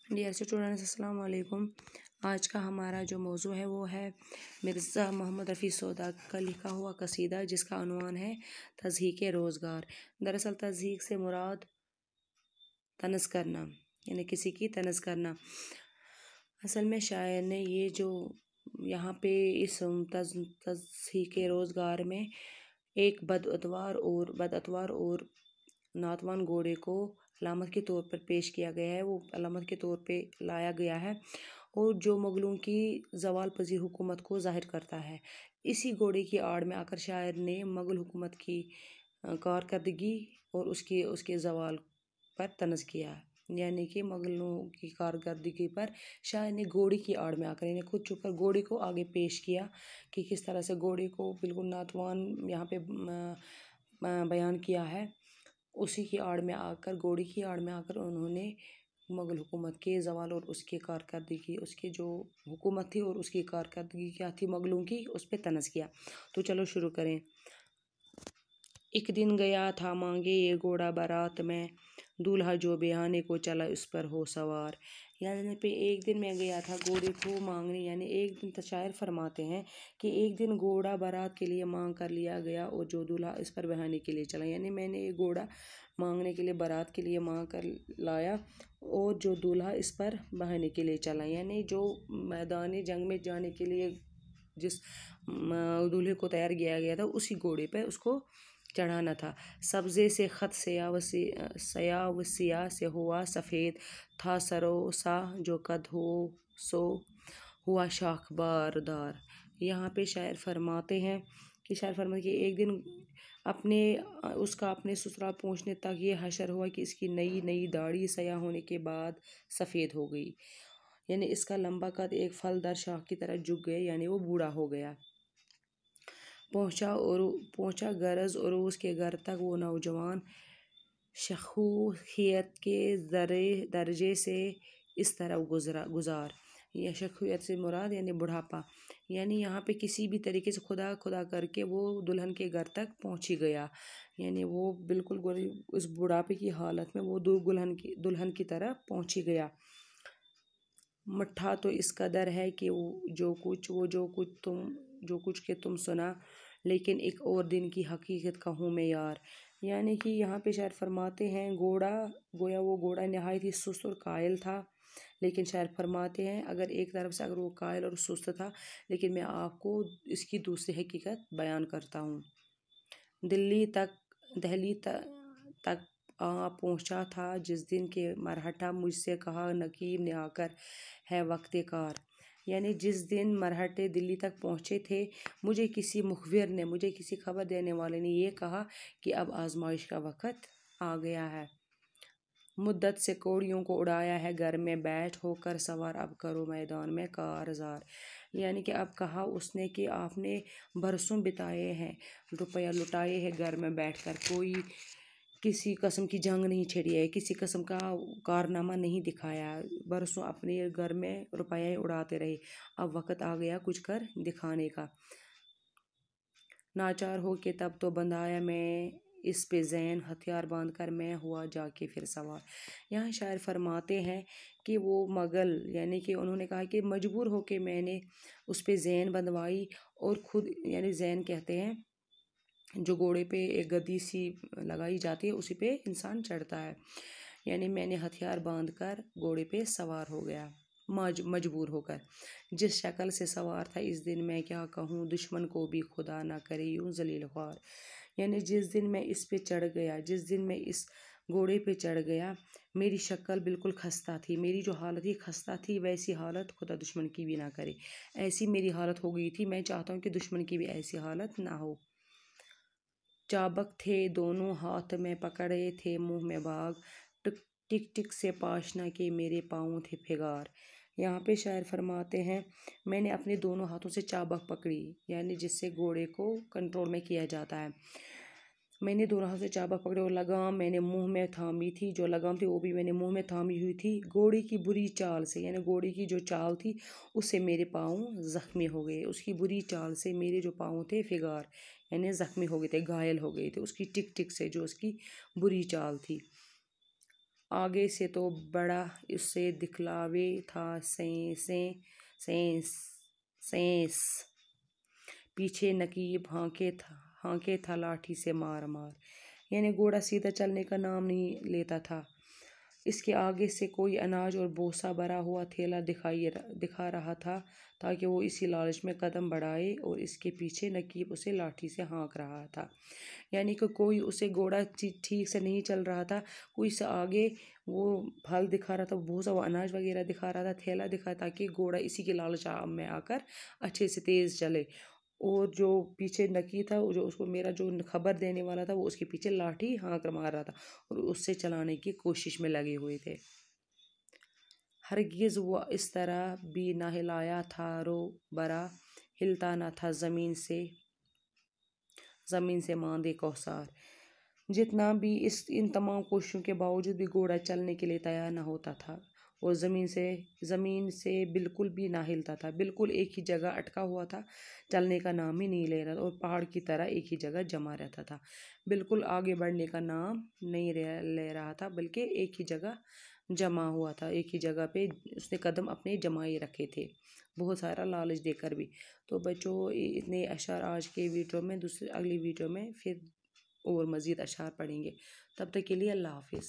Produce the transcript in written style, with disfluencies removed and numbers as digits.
Dear students, अस्सलाम वालेकुम। आज का हमारा जो मौजू है वो है मिर्ज़ा मोहम्मद रफ़ी सौदा का लिखा हुआ कसीदा, जिसका अनवान है तज़हीक रोज़गार। दरअसल तज़हीक से मुराद तनज़ करना, यानी किसी की तनज़ करना। असल में शायर ने ये जो यहाँ पे इस तज़हीक रोज़गार में एक बदअतवार और नातवान घोड़े को अलामत के तौर पर पेश किया गया है, वो अलामत के तौर पे लाया गया है, और जो मुग़लों की ज़वाल पज़ीर हुकूमत को ज़ाहिर करता है। इसी घोड़े की आड़ में आकर शायर ने मुग़ल हुकूमत की कारकर्दगी और उसके ज़वाल पर तनज़ किया, यानी कि मुग़लों की कारकर्दगी पर शायर ने घोड़े की आड़ में आकर, यानी खुद छुपकर घोड़े को आगे पेश किया कि किस तरह से घोड़े को बिल्कुल नातवान यहाँ पे बयान किया है। उसी की आड़ में आकर, घोड़े की आड़ में आकर उन्होंने मुग़ल हुकूमत के ज़वाल और उसकी कारकर्दगी, उसकी जो हुकूमत थी और उसकी कारकर्दगी क्या थी मुग़लों की, उस पर तनज़ किया। तो चलो शुरू करें। एक दिन गया था मांगे ये घोड़ा बारात में, दूल्हा जो बिहाने को चला उस पर हो सवार। यानी पे एक दिन मैं गया था घोड़े को मांगने, यानी एक दिन तो शायर फरमाते हैं कि एक दिन घोड़ा बारात के लिए मांग कर लिया गया और जो दूल्हा इस पर बहाने के लिए चला, यानी मैंने एक घोड़ा मांगने के लिए, बारात के लिए मांग कर लाया और जो दूल्हा इस पर बहाने के लिए चला, यानी जो मैदानी जंग में जाने के लिए जिस दूल्हे को तैयार किया गया था उसी घोड़े पर उसको चढ़ाना था। सब्ज़े से ख़त सयावसिया से हुआ सफ़ेद, था सरो सा जो कद हो सो हुआ शाखबारदार। यहाँ पे शायर फरमाते हैं कि एक दिन अपने ससुराल पहुँचने तक ये हशर हुआ कि इसकी नई नई दाढ़ी सया होने के बाद सफ़ेद हो गई, यानी इसका लंबा कद एक फलदार शाख की तरह झुक गया, यानी वो बूढ़ा हो गया। पहुँचा गरज उरूस के घर तक वो नौजवान, शख़ूसियत के दर्जे से इस तरह गुजार। यह शख़ूसियत से मुराद यानी बुढ़ापा, यानी यहाँ पे किसी भी तरीके से खुदा खुदा करके वो दुल्हन के घर तक पहुँच ही गया, यानी वो बिल्कुल उस बुढ़ापे की हालत में वो दुल्हन की तरह पहुँच ही गया। मट्ठा तो इस कदर है कि जो कुछ के तुम सुना, लेकिन एक और दिन की हकीकत कहूँ मैं यार। यानी कि यहाँ पे शायर फरमाते हैं वो घोड़ा नहायत ही सुस्त और कायल था, लेकिन शायर फरमाते हैं अगर एक तरफ से अगर वो कायल और सुस्त था, लेकिन मैं आपको इसकी दूसरी हकीकत बयान करता हूँ। दहली तक आ पहुँचा था जिस दिन के मरहटा, मुझसे कहा नकीब ने आकर है वक्त कार। यानी जिस दिन मरहटे दिल्ली तक पहुँचे थे, मुझे किसी खबर देने वाले ने ये कहा कि अब आजमाइश का वक़्त आ गया है। मुद्दत से कौड़ियों को उड़ाया है घर में बैठ होकर सवार, अब करो मैदान में कारज़ार। यानी कि अब कहा उसने कि आपने बरसों बिताए हैं, रुपया लुटाए हैं घर में बैठकर, कोई किसी किस्म की जंग नहीं छेड़ी है, किसी किस्म का कारनामा नहीं दिखाया, बरसों अपने घर में रुपया उड़ाते रहे, अब वक़्त आ गया कुछ कर दिखाने का। नाचार हो के तब तो बंधाया मैं इस पे ज़ैन, हथियार बांध कर मैं हुआ जाके फिर सवार। यहाँ शायर फरमाते हैं कि वो मुग़ल, यानी कि उन्होंने कहा कि मजबूर होके मैंने उस पे ज़ैन बंधवाई, और ख़ुद, यानी ज़ैन कहते हैं जो घोड़े पे एक गद्दी सी लगाई जाती है, उसी पे इंसान चढ़ता है, यानी मैंने हथियार बांध कर घोड़े पे सवार हो गया मजबूर होकर। जिस शक्ल से सवार था इस दिन मैं क्या कहूँ, दुश्मन को भी खुदा ना करे यूं जलील ख्वार। यानी जिस दिन मैं इस पे चढ़ गया, जिस दिन मैं इस घोड़े पे चढ़ गया, मेरी शक्ल बिल्कुल खस्ता थी, मेरी जो हालत ही खस्ता थी, वैसी हालत खुदा दुश्मन की भी ना करे, ऐसी मेरी हालत हो गई थी। मैं चाहता हूँ कि दुश्मन की भी ऐसी हालत ना हो। चाबक थे दोनों हाथ में पकड़े थे मुंह में बाग, टिक टिक से पाशना के मेरे पाँव थे फिगार। यहाँ पे शायर फरमाते हैं मैंने अपने दोनों हाथों से चाबक पकड़ी, यानी जिससे घोड़े को कंट्रोल में किया जाता है। मैंने दोनों हाथों से चाबक पकड़ी और लगाम मैंने मुंह में थामी थी, जो लगाम थी वो भी मैंने मुंह में थामी हुई थी। घोड़े की बुरी चाल से, यानी घोड़े की जो चाल थी उससे मेरे पाँव ज़ख्मी हो गए, उसकी बुरी चाल से मेरे जो पाँव थे फिगार, यानी ज़ख्मी हो गए थे, घायल हो गए थे उसकी टिक टिक से, जो उसकी बुरी चाल थी। आगे से तो बड़ा उससे दिखलावे था सेंस सेंस। पीछे नकीब हांके था लाठी से मार मार। यानी घोड़ा सीधा चलने का नाम नहीं लेता था। इसके आगे से कोई अनाज और बोसा भरा हुआ थैला दिखा रहा था ताकि वो इसी लालच में कदम बढ़ाए, और इसके पीछे नकीब उसे लाठी से हाँक रहा था। यानी कि कोई उसे घोड़ा ठीक से नहीं चल रहा था, कोई से आगे वो फल दिखा रहा था, भूसा वो अनाज वगैरह दिखा रहा था, थैला दिखा, ताकि घोड़ा इसी के लालच में आकर अच्छे से तेज़ चले। और जो पीछे नकी था, जो उसको मेरा जो खबर देने वाला था, वो उसके पीछे लाठी हाँक मार रहा था और उससे चलाने की कोशिश में लगे हुए थे। हरगिज़ वो इस तरह भी ना हिलाया था रो बरा, हिलता न था ज़मीन से मांदे कौसार। जितना भी इन तमाम कोशिशों के बावजूद भी घोड़ा चलने के लिए तैयार न होता था, और ज़मीन से बिल्कुल भी ना हिलता था, बिल्कुल एक ही जगह अटका हुआ था, चलने का नाम ही नहीं ले रहा था, और पहाड़ की तरह एक ही जगह जमा रहता था, बिल्कुल आगे बढ़ने का नाम नहीं ले रहा था, बल्कि एक ही जगह जमा हुआ था, एक ही जगह पे उसने कदम अपने जमाए रखे थे, बहुत सारा लालच देकर भी। तो बच्चों, इतने अशार आज के वीडियो में, अगली वीडियो में फिर और मज़ीद अशार पढ़ेंगे। तब तक के लिए अल्लाह हाफिज़।